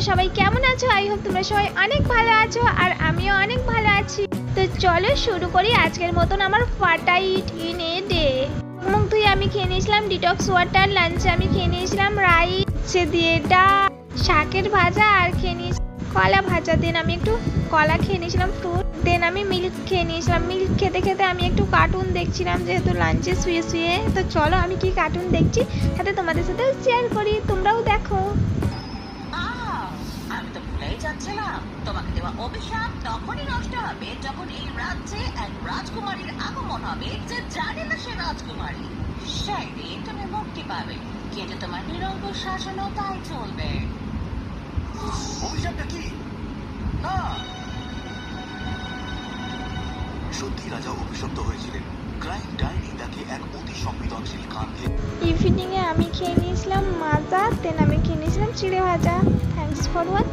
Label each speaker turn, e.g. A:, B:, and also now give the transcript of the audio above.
A: সবাই কেমন আছো? আই হোপ তোমরা সবাই অনেক ভালো আছো আর আমিও অনেক ভালো আছি। তো চলো শুরু করি আজকের মতন আমার ফাটাইট ইন এ ডে। মুখ ধুয়ে আমি খেয়ে নিয়েছিলাম ডিটক্স ওয়াটার, লাঞ্চে আমি খেয়ে নিয়েছিলাম রাইস দিয়ে ডাল, শাকের ভাজা আর খেয়ে নিয়েছিলাম কলা ভাজা। দেন আমি একটু কলা খেয়ে নিয়েছিলাম ফ্রুট। দেন আমি মিল্ক খেয়ে নিয়েছিলাম। মিল্ক খেতে খেতে আমি একটু কার্টুন দেখছিলাম যেহেতু লাঞ্চে শুয়ে শুয়ে। তো চলো আমি কি কার্টুন দেখছি সাথে তোমাদের সাথে শেয়ার করি, তোমরাও দেখো।
B: আমি তো ভুলেই যাচ্ছিলাম, তোমাকে দেওয়া অভিশাপ তখনই নষ্ট হবে যখন এই রাজ্যে এক রাজকুমারীর আগমন হবে যে জানে না সে রাজকুমারী। সেই দিন তুমি মুক্তি পাবে, কিন্তু তোমার নিরঙ্কুশ শাসনও তাই চলবে।
C: অভিশাপটা কি? না, সত্যি রাজা অভিশপ্ত হয়েছিলেন। ক্রাইম ডায়েরি তাকে এক অতি সংবেদনশীল কাণ্ডে।
A: ইভিনিংয়ে আমি খেয়ে নিয়েছিলাম মাজা, দেন আমি খেয়ে নিয়েছিলাম চিড়ে ভাজা। Thanks for watching.